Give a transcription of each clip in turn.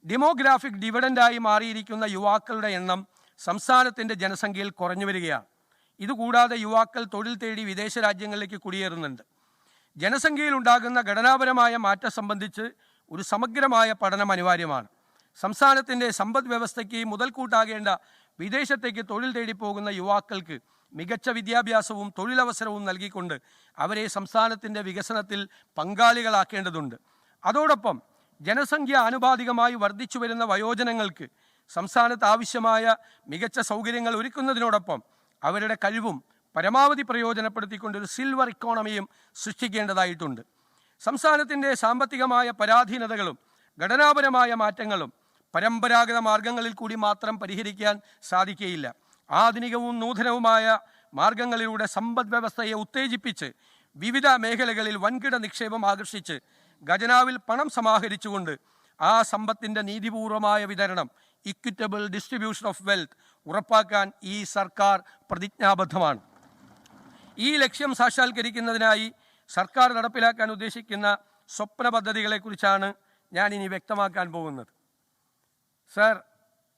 Demographic ഡിവിഡൻഡായി മാറിയിരിക്കുന്ന യുവാക്കളുടെ എണ്ണം സംസ്ഥാനത്തിൻ്റെ ജനസംഖ്യയിൽ കുറഞ്ഞു വരികയാണ്. ഇതുകൂടാതെ യുവാക്കൾ തൊഴിൽ തേടി വിദേശ രാജ്യങ്ങളിലേക്ക് കുടിയേറുന്നുണ്ട്. ജനസംഖ്യയിൽ ഉണ്ടാകുന്ന ഘടനാപരമായ മാറ്റം സംബന്ധിച്ച് ഒരു സമഗ്രമായ പഠനം അനിവാര്യമാണ്. സംസ്ഥാനത്തിൻ്റെ സമ്പദ് വ്യവസ്ഥയ്ക്ക് മുതൽക്കൂട്ടാകേണ്ട വിദേശത്തേക്ക് തൊഴിൽ തേടി പോകുന്ന യുവാക്കൾക്ക് മികച്ച വിദ്യാഭ്യാസവും തൊഴിലവസരവും നൽകിക്കൊണ്ട് അവരെ സംസ്ഥാനത്തിൻ്റെ വികസനത്തിൽ പങ്കാളികളാക്കേണ്ടതുണ്ട്. അതോടൊപ്പം ജനസംഖ്യ ആനുപാതികമായി വർദ്ധിച്ചു വരുന്ന വയോജനങ്ങൾക്ക് സംസ്ഥാനത്ത് ആവശ്യമായ മികച്ച സൗകര്യങ്ങൾ ഒരുക്കുന്നതിനോടൊപ്പം അവരുടെ കഴിവും പരമാവധി പ്രയോജനപ്പെടുത്തിക്കൊണ്ട് ഒരു സിൽവർ ഇക്കോണമിയും സൃഷ്ടിക്കേണ്ടതായിട്ടുണ്ട്. സംസ്ഥാനത്തിൻ്റെ സാമ്പത്തികമായ പരാധീനതകളും ഘടനാപരമായ മാറ്റങ്ങളും പരമ്പരാഗത മാർഗങ്ങളിൽ കൂടി മാത്രം പരിഹരിക്കാൻ സാധിക്കുകയില്ല. ആധുനികവും നൂതനവുമായ മാർഗങ്ങളിലൂടെ സമ്പദ് വ്യവസ്ഥയെ ഉത്തേജിപ്പിച്ച് വിവിധ മേഖലകളിൽ വൻകിട നിക്ഷേപം ആകർഷിച്ച് ഖജനാവിൽ പണം സമാഹരിച്ചുകൊണ്ട് ആ സമ്പത്തിൻ്റെ നീതിപൂർവമായ വിതരണം, ഇക്വിറ്റബിൾ ഡിസ്ട്രിബ്യൂഷൻ ഓഫ് വെൽത്ത് ഉറപ്പാക്കാൻ ഈ സർക്കാർ പ്രതിജ്ഞാബദ്ധമാണ്. ഈ ലക്ഷ്യം സാക്ഷാത്കരിക്കുന്നതിനായി സർക്കാർ നടപ്പിലാക്കാൻ ഉദ്ദേശിക്കുന്ന സ്വപ്ന പദ്ധതികളെക്കുറിച്ചാണ് ഞാൻ ഇനി വ്യക്തമാക്കാൻ പോകുന്നത്. സർ,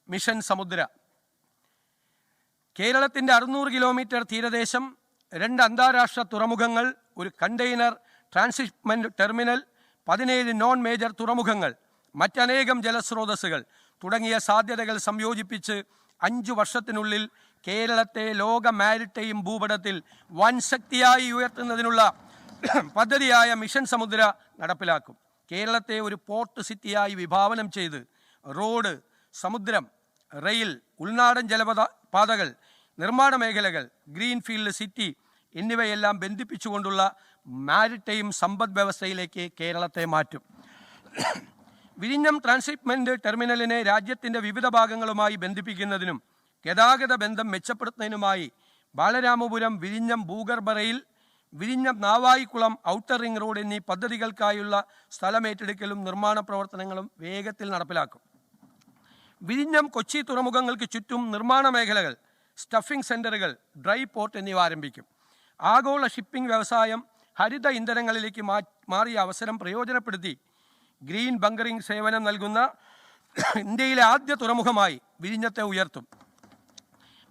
മിഷൻ സമുദ്ര. കേരളത്തിൻ്റെ 600 കിലോമീറ്റർ തീരദേശം, 2 അന്താരാഷ്ട്ര തുറമുഖങ്ങൾ, ഒരു container transhipment terminal, 17 non major തുറമുഖങ്ങൾ, മറ്റനേകം ജലസ്രോതസ്സുകൾ തുടങ്ങിയ സാധ്യതകൾ സംയോജിപ്പിച്ച് 5 വർഷത്തിനുള്ളിൽ കേരളത്തെ ലോക മാരിടൈം ഭൂപടത്തിൽ വൻ ശക്തിയായി ഉയർത്തുന്നതിനുള്ള പദ്ധതിയായ മിഷൻ സമുദ്ര നടപ്പിലാക്കും. കേരളത്തെ ഒരു പോർട്ട് സിറ്റിയായി വിഭാവനം ചെയ്ത് റോഡ്, സമുദ്രം, റെയിൽ, ഉൾനാടൻ ജലപാതകൾ, നിർമ്മാണ മേഖലകൾ, ഗ്രീൻഫീൽഡ് സിറ്റി എന്നിവയെല്ലാം ബന്ധിപ്പിച്ചുകൊണ്ടുള്ള മാരിടൈം സമ്പദ് വ്യവസ്ഥയിലേക്ക് കേരളത്തെ മാറ്റും. വിഴിഞ്ഞം ട്രാൻസ്ഷിപ്മെൻറ്റ് ടെർമിനലിനെ രാജ്യത്തിൻ്റെ വിവിധ ഭാഗങ്ങളുമായി ബന്ധിപ്പിക്കുന്നതിനും ഗതാഗത ബന്ധം മെച്ചപ്പെടുത്തുന്നതിനുമായി ബാലരാമപുരം വിഴിഞ്ഞം ഭൂഗർഭ റെയിൽ, വിഴിഞ്ഞം നാവായിക്കുളം ഔട്ടർ റിംഗ് റോഡ് എന്നീ പദ്ധതികൾക്കായുള്ള സ്ഥലമേറ്റെടുക്കലും നിർമ്മാണ പ്രവർത്തനങ്ങളും വേഗത്തിൽ നടപ്പിലാക്കും. വിഴിഞ്ഞം, കൊച്ചി തുറമുഖങ്ങൾക്ക് ചുറ്റും നിർമ്മാണ മേഖലകൾ, സ്റ്റഫിംഗ് സെൻ്ററുകൾ, ഡ്രൈ പോർട്ട് എന്നിവ ആരംഭിക്കും. ആഗോള ഷിപ്പിംഗ് വ്യവസായം ഹരിത ഇന്ധനങ്ങളിലേക്ക് മാറിയ അവസരം പ്രയോജനപ്പെടുത്തി ഗ്രീൻ ബങ്കറിംഗ് സേവനം നൽകുന്ന ഇന്ത്യയിലെ ആദ്യ തുറമുഖമായി വിഴിഞ്ഞത്തെ ഉയർത്തും.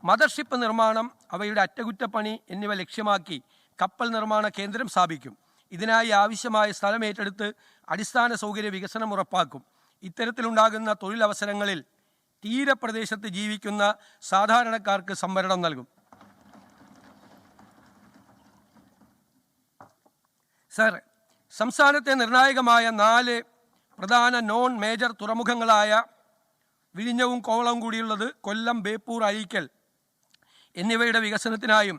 മദർഷിപ്പ് നിർമ്മാണം, അവയുടെ അറ്റകുറ്റപ്പണി എന്നിവ ലക്ഷ്യമാക്കി കപ്പൽ നിർമ്മാണ കേന്ദ്രം സ്ഥാപിക്കും. ഇതിനായി ആവശ്യമായ സ്ഥലം ഏറ്റെടുത്ത് അടിസ്ഥാന സൗകര്യ വികസനം ഉറപ്പാക്കും. ഇത്തരത്തിലുണ്ടാകുന്ന തൊഴിലവസരങ്ങളിൽ തീരപ്രദേശത്ത് ജീവിക്കുന്ന സാധാരണക്കാർക്ക് സംവരണം നൽകും. സർ, സംസ്ഥാനത്തെ നിർണായകമായ 4 പ്രധാന നോൺ മേജർ തുറമുഖങ്ങളായ വിഴിഞ്ഞവും കോവളവും കൂടിയുള്ളത് കൊല്ലം, ബേപ്പൂർ, അഴീക്കൽ എന്നിവയുടെ വികസനത്തിനായും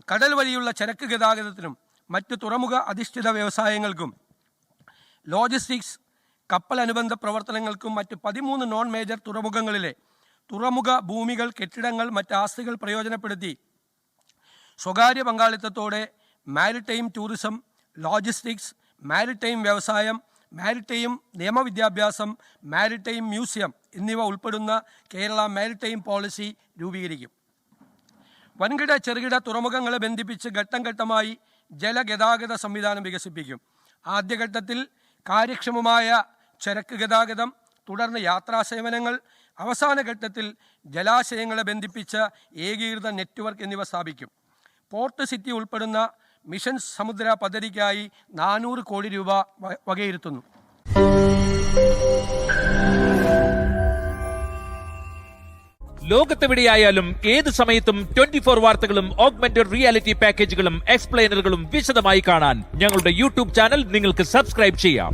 കടൽ വഴിയുള്ള ചരക്ക് ഗതാഗതത്തിനും മറ്റ് തുറമുഖ അധിഷ്ഠിത വ്യവസായങ്ങൾക്കും ലോജിസ്റ്റിക്സ്, കപ്പൽ അനുബന്ധ പ്രവർത്തനങ്ങൾക്കും മറ്റ് 13 നോൺ മേജർ തുറമുഖങ്ങളിലെ തുറമുഖ ഭൂമികൾ, കെട്ടിടങ്ങൾ, മറ്റ് ആസ്തികൾ പ്രയോജനപ്പെടുത്തി സ്വകാര്യ പങ്കാളിത്തത്തോടെ മാരിടൈം ടൂറിസം, ലോജിസ്റ്റിക്സ്, മാരിടൈം വ്യവസായം, മാരിടൈം നിയമവിദ്യാഭ്യാസം, മാരിടൈം മ്യൂസിയം എന്നിവ ഉൾപ്പെടുന്ന കേരള മാരിടൈം പോളിസി രൂപീകരിക്കും. വൻകിട ചെറുകിട തുറമുഖങ്ങളെ ബന്ധിപ്പിച്ച് ഘട്ടം ഘട്ടമായി ജലഗതാഗത സംവിധാനം വികസിപ്പിക്കും. ആദ്യഘട്ടത്തിൽ കാര്യക്ഷമമായ ചരക്ക് ഗതാഗതം, തുടർന്ന് യാത്രാസേവനങ്ങൾ, അവസാന ഘട്ടത്തിൽ ജലാശയങ്ങളെ ബന്ധിപ്പിച്ച ഏകീകൃത നെറ്റ്വർക്ക് എന്നിവ സ്ഥാപിക്കും. പോർട്ട് സിറ്റി ഉൾപ്പെടുന്ന മിഷൻ സമുദ്ര പദ്ധതിക്കായി 400 കോടി രൂപ വകയിരുത്തുന്നു. ലോകത്തെവിടെയായാലും ഏത് സമയത്തും 24 വാർത്തകളും ഓഗ്മെന്റഡ് റിയാലിറ്റി പാക്കേജുകളും എക്സ്പ്ലെയിനറുകളും വിശദമായി കാണാൻ ഞങ്ങളുടെ യൂട്യൂബ് ചാനൽ നിങ്ങൾക്ക് സബ്സ്ക്രൈബ് ചെയ്യാം.